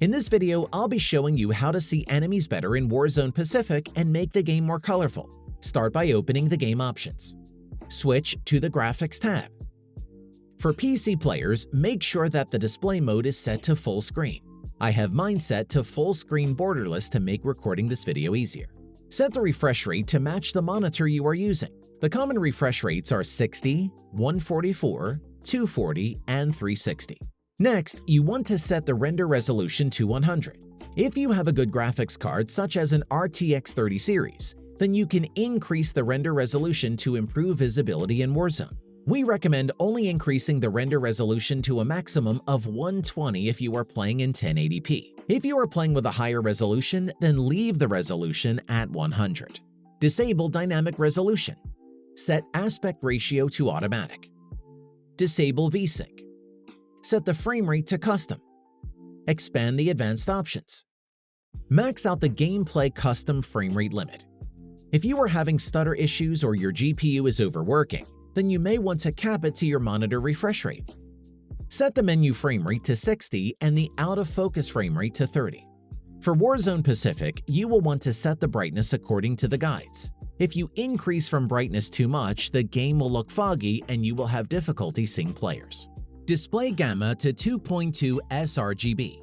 In this video, I'll be showing you how to see enemies better in Warzone Pacific and make the game more colorful. Start by opening the game options. Switch to the Graphics tab. For PC players, make sure that the display mode is set to full screen. I have mine set to full screen borderless to make recording this video easier. Set the refresh rate to match the monitor you are using. The common refresh rates are 60, 144, 240, and 360. Next, you want to set the render resolution to 100. If you have a good graphics card such as an RTX 30 series, then you can increase the render resolution to improve visibility in Warzone. We recommend only increasing the render resolution to a maximum of 120 if you are playing in 1080p. If you are playing with a higher resolution, then leave the resolution at 100. Disable dynamic resolution. Set aspect ratio to automatic. Disable VSync. Set the frame rate to custom. Expand the advanced options. Max out the gameplay custom frame rate limit. If you are having stutter issues or your GPU is overworking, then you may want to cap it to your monitor refresh rate. Set the menu frame rate to 60 and the out of focus frame rate to 30. For Warzone Pacific, you will want to set the brightness according to the guides. If you increase from brightness too much, the game will look foggy and you will have difficulty seeing players. Display gamma to 2.2 sRGB.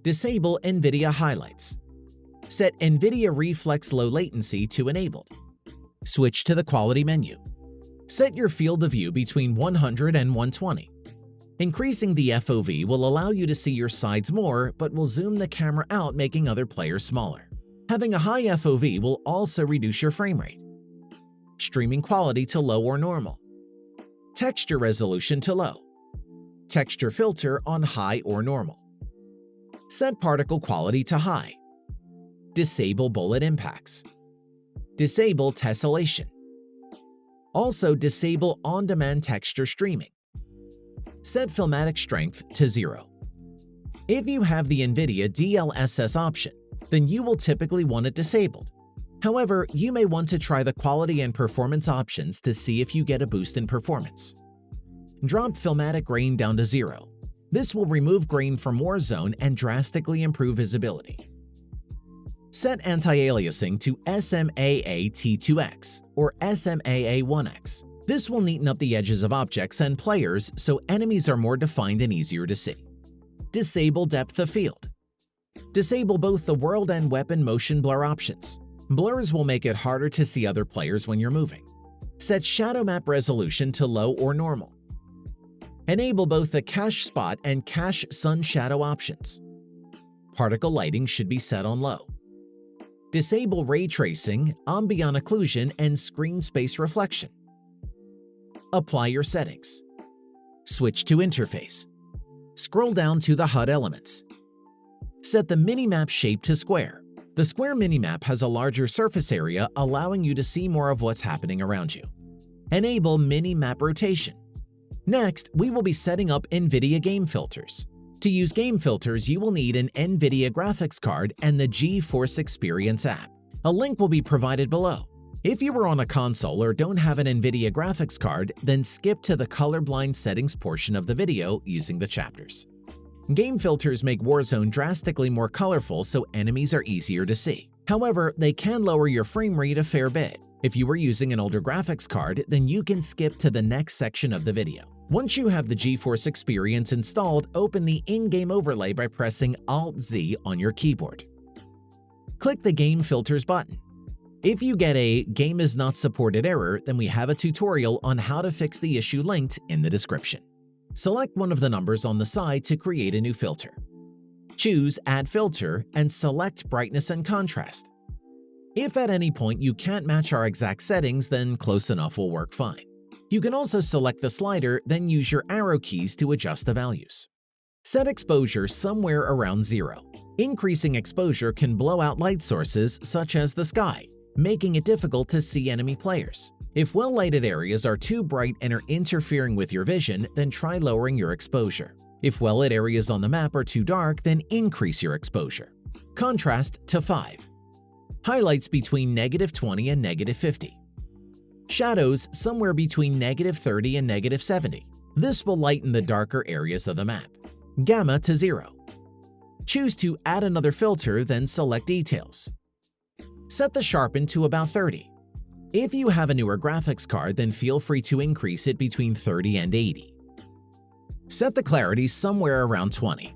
Disable NVIDIA highlights. Set NVIDIA Reflex Low Latency to enabled. Switch to the quality menu. Set your field of view between 100 and 120. Increasing the FOV will allow you to see your sides more, but will zoom the camera out, making other players smaller. Having a high FOV will also reduce your frame rate. Streaming quality to low or normal. Texture resolution to low. Texture filter on high or normal. Set particle quality to high. Disable bullet impacts. Disable tessellation. Also disable on-demand texture streaming. Set filmatic strength to 0. If you have the NVIDIA DLSS option, then you will typically want it disabled. However, you may want to try the quality and performance options to see if you get a boost in performance. Drop filmatic grain down to 0. This will remove grain from Warzone and drastically improve visibility. Set anti-aliasing to SMAA-T2X or SMAA-1X. This will neaten up the edges of objects and players so enemies are more defined and easier to see. Disable depth of field. Disable both the world and weapon motion blur options. Blurs will make it harder to see other players when you're moving. Set shadow map resolution to low or normal. Enable both the cache spot and cache sun shadow options. Particle lighting should be set on low. Disable ray tracing, ambient occlusion, and screen space reflection. Apply your settings. Switch to interface. Scroll down to the HUD elements. Set the minimap shape to square. The square minimap has a larger surface area, allowing you to see more of what's happening around you. Enable minimap rotation. Next, we will be setting up NVIDIA game filters. To use game filters, you will need an NVIDIA graphics card and the GeForce Experience app. A link will be provided below. If you are on a console or don't have an NVIDIA graphics card, then skip to the colorblind settings portion of the video using the chapters. Game filters make Warzone drastically more colorful so enemies are easier to see. However, they can lower your frame rate a fair bit. If you are using an older graphics card, then you can skip to the next section of the video. Once you have the GeForce Experience installed, open the in-game overlay by pressing Alt-Z on your keyboard. Click the Game Filters button. If you get a Game is not supported error, then we have a tutorial on how to fix the issue linked in the description. Select one of the numbers on the side to create a new filter. Choose Add Filter and select Brightness and Contrast. If at any point you can't match our exact settings, then close enough will work fine. You can also select the slider, then use your arrow keys to adjust the values. Set exposure somewhere around 0. Increasing exposure can blow out light sources such as the sky, making it difficult to see enemy players. If well-lighted areas are too bright and are interfering with your vision, then try lowering your exposure. If well-lit areas on the map are too dark, then increase your exposure. Contrast to 5. Highlights between -20 and -50. Shadows somewhere between -30 and -70. This will lighten the darker areas of the map. Gamma to 0. Choose to add another filter, then select Details. Set the sharpen to about 30. If you have a newer graphics card, then feel free to increase it between 30 and 80. Set the clarity somewhere around 20.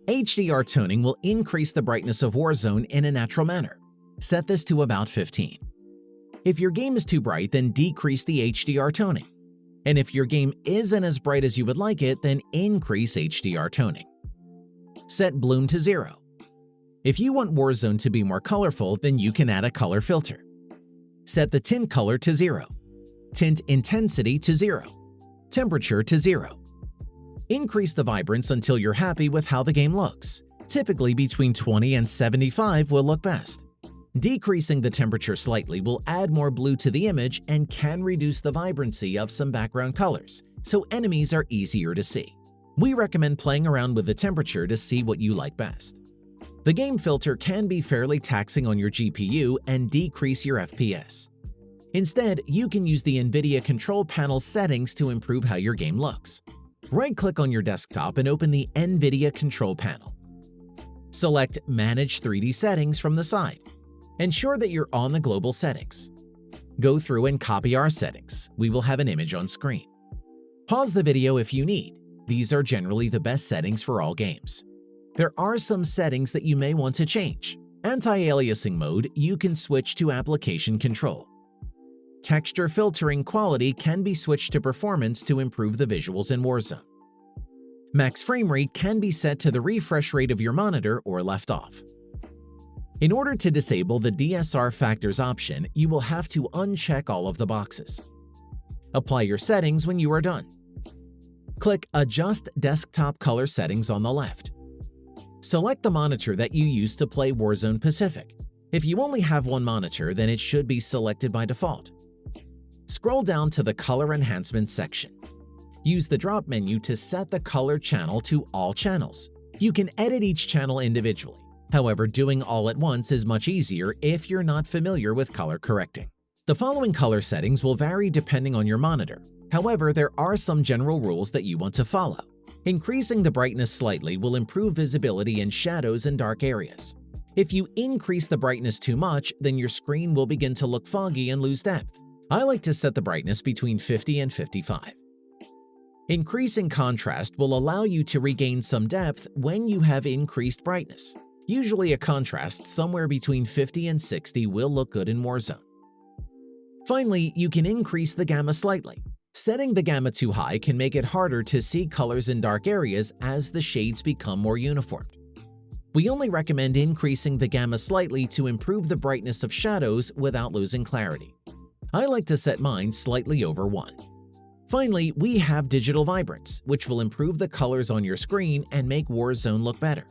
HDR toning will increase the brightness of Warzone in a natural manner. Set this to about 15. If your game is too bright, then decrease the HDR toning. And if your game isn't as bright as you would like it, then increase HDR toning. Set bloom to 0. If you want Warzone to be more colorful, then you can add a color filter. Set the tint color to 0. Tint intensity to 0. Temperature to 0. Increase the vibrance until you're happy with how the game looks. Typically between 20 and 75 will look best. Decreasing the temperature slightly will add more blue to the image and can reduce the vibrancy of some background colors, so enemies are easier to see. We recommend playing around with the temperature to see what you like best. The game filter can be fairly taxing on your GPU and decrease your FPS. Instead, you can use the NVIDIA control panel settings to improve how your game looks. Right-click on your desktop and open the NVIDIA control panel. Select Manage 3D Settings from the side. Ensure that you're on the global settings. Go through and copy our settings. We will have an image on screen. Pause the video if you need. These are generally the best settings for all games. There are some settings that you may want to change. Anti-aliasing mode, you can switch to application control. Texture filtering quality can be switched to performance to improve the visuals in Warzone. Max frame rate can be set to the refresh rate of your monitor or left off. In order to disable the DSR factors option, you will have to uncheck all of the boxes. Apply your settings when you are done. Click Adjust Desktop Color Settings on the left. Select the monitor that you use to play Warzone Pacific. If you only have one monitor, then it should be selected by default. Scroll down to the Color Enhancement section. Use the drop menu to set the color channel to all channels. You can edit each channel individually. However, doing all at once is much easier if you're not familiar with color correcting. The following color settings will vary depending on your monitor. However, there are some general rules that you want to follow. Increasing the brightness slightly will improve visibility in shadows and dark areas. If you increase the brightness too much, then your screen will begin to look foggy and lose depth. I like to set the brightness between 50 and 55. Increasing contrast will allow you to regain some depth when you have increased brightness. Usually a contrast somewhere between 50 and 60 will look good in Warzone. Finally, you can increase the gamma slightly. Setting the gamma too high can make it harder to see colors in dark areas as the shades become more uniformed. We only recommend increasing the gamma slightly to improve the brightness of shadows without losing clarity. I like to set mine slightly over 1. Finally, we have Digital Vibrance, which will improve the colors on your screen and make Warzone look better.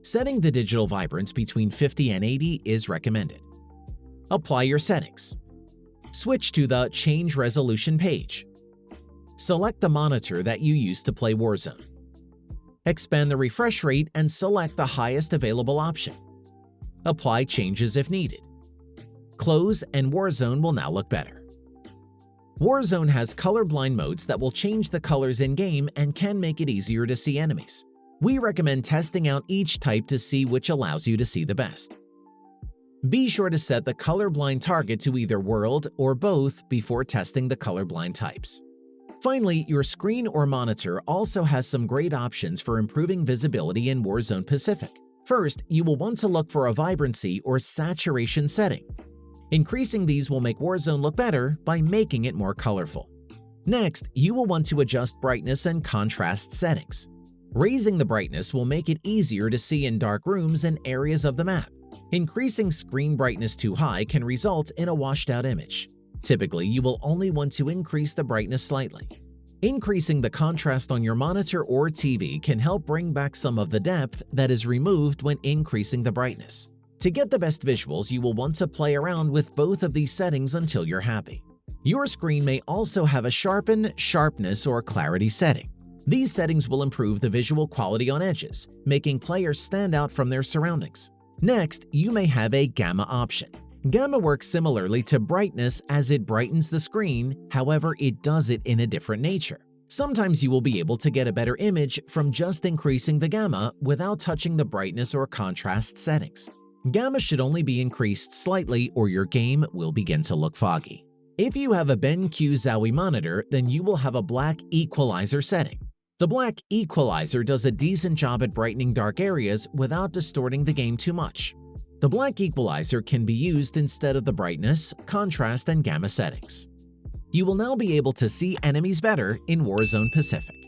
Setting the digital vibrance between 50 and 80 is recommended. Apply your settings. Switch to the Change Resolution page. Select the monitor that you use to play Warzone. Expand the refresh rate and select the highest available option. Apply changes if needed. Close and Warzone will now look better. Warzone has colorblind modes that will change the colors in-game and can make it easier to see enemies. We recommend testing out each type to see which allows you to see the best. Be sure to set the colorblind target to either world or both before testing the colorblind types. Finally, your screen or monitor also has some great options for improving visibility in Warzone Pacific. First, you will want to look for a vibrancy or saturation setting. Increasing these will make Warzone look better by making it more colorful. Next, you will want to adjust brightness and contrast settings. Raising the brightness will make it easier to see in dark rooms and areas of the map. Increasing screen brightness too high can result in a washed-out image. Typically, you will only want to increase the brightness slightly. Increasing the contrast on your monitor or TV can help bring back some of the depth that is removed when increasing the brightness. To get the best visuals, you will want to play around with both of these settings until you're happy. Your screen may also have a sharpen, sharpness, or clarity setting. These settings will improve the visual quality on edges, making players stand out from their surroundings. Next, you may have a gamma option. Gamma works similarly to brightness as it brightens the screen, however, it does it in a different nature. Sometimes you will be able to get a better image from just increasing the gamma without touching the brightness or contrast settings. Gamma should only be increased slightly or your game will begin to look foggy. If you have a BenQ Zowie monitor, then you will have a black equalizer setting. The black equalizer does a decent job at brightening dark areas without distorting the game too much. The black equalizer can be used instead of the brightness, contrast, and gamma settings. You will now be able to see enemies better in Warzone Pacific.